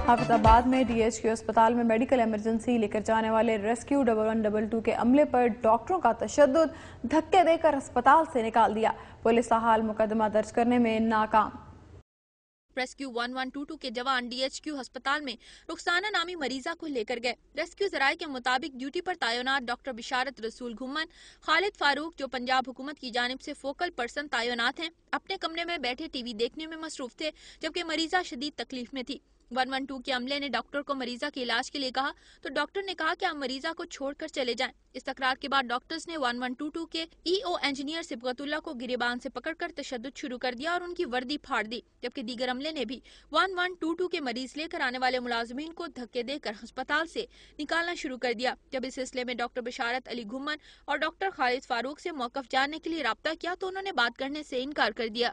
حافظ آباد میں DHQ اسپتال میں میڈیکل ایمرجنسی لے کر جانے والے ریسکیو 1122 کے عملے پر ڈاکٹروں کا تشدد، دھکے دے کر اسپتال سے نکال دیا۔ پولیس تاحال مقدمہ درج کرنے میں ناکام۔ ریسکیو 1122 کے جوان DHQ ہسپتال میں رخسانہ نامی مریضہ کو لے کر گئے۔ ریسکیو ذرائع کے مطابق ڈیوٹی پر تعینات ڈاکٹر بشارت رسول گھمن، خالد فاروق جو پنجاب حکومت کی جانب سے فوکل پرسن تعینات ہیں، اپنے کمرے میں بیٹھے ٹی وی دیکھنے میں مصروف تھے، جبکہ مریضہ شدید تکلیف میں تھی۔ 112 کے عملے نے ڈاکٹر کو مریضہ کے علاج کے لیے کہا تو ڈاکٹر نے کہا کہ آپ مریضہ کو چھوڑ کر چلے جائیں۔ اس تکرار کے بعد ڈاکٹرز نے 1122 کے EO انجینئر صبغت اللہ کو گریبان سے پکڑ کر تشدد شروع کر دیا اور ان کی وردی پھاڑ دی، جبکہ دیگر عملے نے بھی 1122 کے مریض لے کر آنے والے ملازمین کو دھکے دے کر ہسپتال سے نکالنا شروع کر دیا۔ جب اس سلسلے میں ڈاکٹر بشارت علی گھمن اور ڈاکٹر خالد فاروق سے موقف جاننے کے لیے رابطہ کیا تو انہوں نے بات کرنے سے انکار کر دیا۔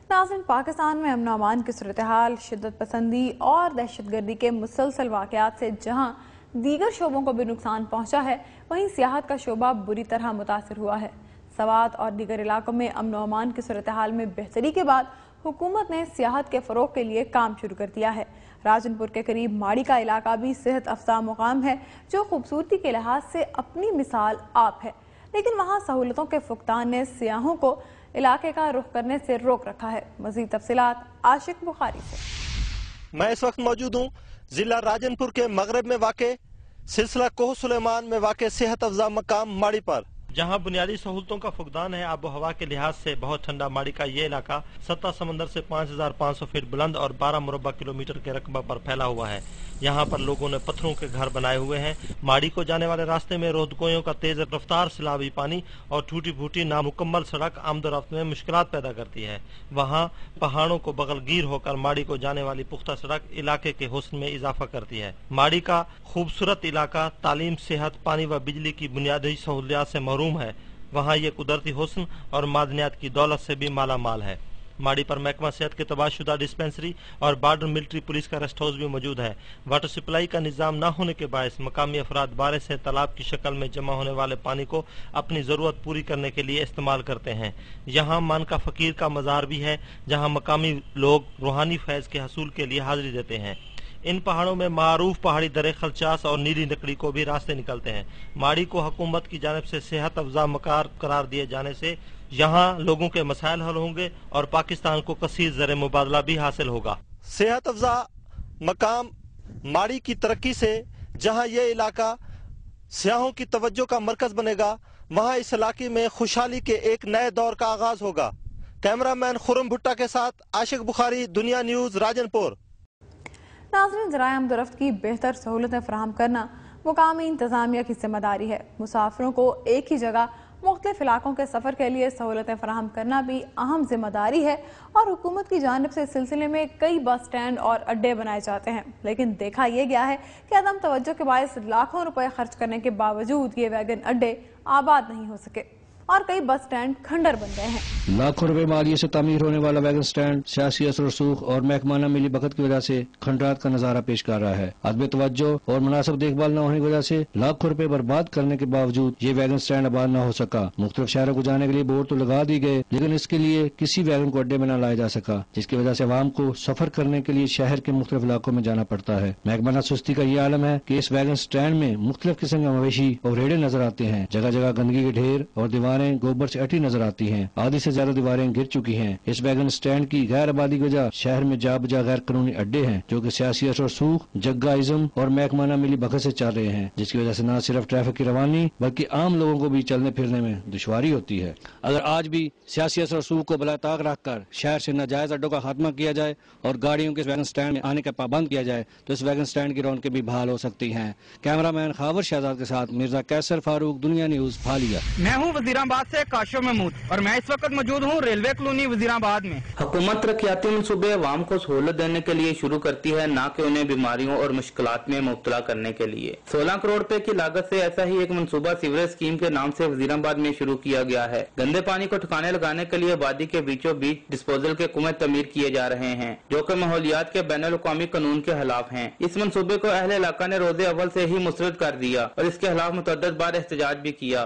ناظرین، پاکستان میں امن و امان کی صورتحال، شدت پسندی اور دہشت گردی کے مسلسل واقعات سے جہاں دیگر شعبوں کو بھی نقصان پہنچا ہے، وہیں سیاحت کا شعبہ بری طرح متاثر ہوا ہے۔ سوات اور دیگر علاقوں میں امن و امان کی صورتحال میں بہتری کے بعد حکومت نے سیاحت کے فروغ کے لیے کام شروع کر دیا ہے۔ راجن پور کے قریب ماڑی کا علاقہ بھی صحت افزا مقام ہے جو خوبصورتی کے لحاظ سے اپنی مثال آپ ہے، لیکن وہاں سہولتوں کے فقدان نے سیاحوں کو علاقے کا رخ کرنے سے روک رکھا ہے۔ مزید تفصیلات عاشق بخاری سے۔ میں اس وقت موجود ہوں ضلع راجن پور کے مغرب میں واقع سلسلہ کوہ سلیمان میں واقع صحت افزا مقام ماڑی پر، جہاں بنیادی سہولتوں کا فقدان ہے۔ آب و ہوا کے لحاظ سے بہت ٹھنڈا ماڑی کا یہ علاقہ سطح سمندر سے 5500 فٹ بلند اور 12 مربع کلومیٹر کے رقبہ پر پھیلا ہوا ہے۔ یہاں پر لوگوں نے پتھروں کے گھر بنائے ہوئے ہیں۔ ماڑی کو جانے والے راستے میں رودگوئیوں کا تیز رفتار سیلابی پانی اور ٹوٹی پھوٹی نامکمل سڑک آمد و رفت میں مشکلات پیدا کرتی ہے۔ وہاں پہاڑوں کو بغل گیر ہو کر ماڑی کو جانے والی پختہ سڑک علاقے کے حسن میں اضافہ کرتی ہے۔ ماڑی کا خوبصورت علاقہ تعلیم، صحت، پانی و بجلی کی بنیادی سہولیات سے محروم ہے۔ وہاں یہ قدرتی حسن اور معدنیات کی دولت سے بھی مالا مال ہے۔ ماڑی پر محکمہ صحت کے تباہ شدہ ڈسپنسری اور بارڈر ملٹری پولیس کا ریسٹ ہاؤس بھی موجود ہے۔ واٹر سپلائی کا نظام نہ ہونے کے باعث مقامی افراد بارش سے تالاب کی شکل میں جمع ہونے والے پانی کو اپنی ضرورت پوری کرنے کے لیے استعمال کرتے ہیں۔ یہاں مان کا فقیر کا مزار بھی ہے جہاں مقامی لوگ روحانی فیض کے حصول کے لیے حاضری دیتے ہیں۔ ان پہاڑوں میں معروف پہاڑی درے خلچاس اور نیلی لکڑی کو بھی راستے نکلتے ہیں۔ ماڑی کو حکومت کی جانب سے صحت افزا مقام قرار دیے جانے سے یہاں لوگوں کے مسائل حل ہوں گے اور پاکستان کو کثیر زر مبادلہ بھی حاصل ہوگا۔ صحت افزا مقام ماڑی کی ترقی سے جہاں یہ علاقہ سیاحوں کی توجہ کا مرکز بنے گا، وہاں اس علاقے میں خوشحالی کے ایک نئے دور کا آغاز ہوگا۔ کیمرہ مین خرم بھٹا کے ساتھ عاشق بخاری، دنیا نیوز، راجن پور۔ ناظرین، ذرائع آمد و رفت کی بہتر سہولتیں فراہم کرنا مقامی انتظامیہ کی ذمہ داری ہے۔ مسافروں کو ایک ہی جگہ مختلف علاقوں کے سفر کے لیے سہولتیں فراہم کرنا بھی اہم ذمہ داری ہے اور حکومت کی جانب سے اس سلسلے میں کئی بس سٹینڈ اور اڈے بنائے جاتے ہیں، لیکن دیکھا یہ گیا ہے کہ عدم توجہ کے باعث لاکھوں روپے خرچ کرنے کے باوجود یہ ویگن اڈے آباد نہیں ہو سکے اور کئی بس سٹینڈ کھنڈر بن گئے ہیں۔ لاکھوں روپے مالیے سے تعمیر ہونے والا ویگن سٹینڈ سیاسی اثر و رسوخ اور محکمانہ ملی بخت کی وجہ سے کھنڈرات کا نظارہ پیش کر رہا ہے۔ عدم توجہ اور مناسب دیکھ بھال نہ ہونے کی وجہ سے لاکھوں روپے برباد کرنے کے باوجود یہ ویگن سٹینڈ آباد نہ ہو سکا۔ مختلف شہروں کو جانے کے لیے بورڈ تو لگا دی گئے، لیکن اس کے لیے کسی ویگن کو اڈے میں نہ لایا جا سکا، جس کی وجہ سے عوام کو سفر کرنے کے لیے شہر کے مختلف علاقوں میں جانا پڑتا ہے۔ محکمہ سستی کا یہ عالم ہے کہ اس ویگن سٹینڈ میں مختلف قسم کے مویشی اور ریڑے نظر آتے ہیں، جگہ جگہ گندگی کے ڈھیر اور دیواریں گوبر سے نظر آتی ہیں۔ آدھی سے زیادہ دیواریں گر چکی ہیں۔ اس ویگن سٹینڈ کی غیر آبادی کی وجہ شہر میں جا بجا غیر قانونی اڈے ہیں جو کہ سیاسی اثر و رسوخ، جگائزم اور محکمانہ ملی بخت سے چل رہے ہیں، جس کی وجہ سے نہ صرف ٹریفک کی روانی بلکہ عام لوگوں کو بھی چلنے پھرنے میں دشواری ہوتی ہے۔ اگر آج بھی سیاسی اثر و رسوخ کو بلا طاق رکھ کر شہر سے ناجائز اڈوں کا خاتمہ کیا جائے اور گاڑیوں کے اس ویگن سٹینڈ میں آنے کا پابند کیا جائے تو اس ویگن سٹینڈ کی رونقیں بھی بحال ہو سکتی ہیں۔ کیمرہ مین خاور شہزاد کے ساتھ مرزا کیسر فاروق، دنیا نیوز، پھالیا۔ میں ہوں وزیر آباد سے کاشف محمود اور میں اس وقت موجود ہوں ریلوے کالونی وزیر آباد میں۔ حکومت ترقیاتی منصوبے عوام کو سہولت دینے کے لیے شروع کرتی ہے، نہ کہ انہیں بیماریوں اور مشکلات میں مبتلا کرنے کے لیے۔ 16 کروڑ روپے کی لاگت سے ایسا ہی ایک منصوبہ سیوریج اسکیم کے نام سے وزیر آباد میں شروع کیا گیا ہے۔ گندے پانی کو ٹھکانے لگانے کے لیے وادی کے بیچوں بیچ ڈسپوزل کے کنویں تعمیر کیے جا رہے ہیں جو کہ ماحولیات کے بین الاقوامی قانون کے خلاف ہیں۔ اس منصوبے کو اہل علاقہ نے روز اول سے ہی مسترد کر دیا اور اس کے خلاف متعدد بار احتجاج بھی کیا۔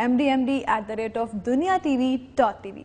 mdmd@duniatv.tv।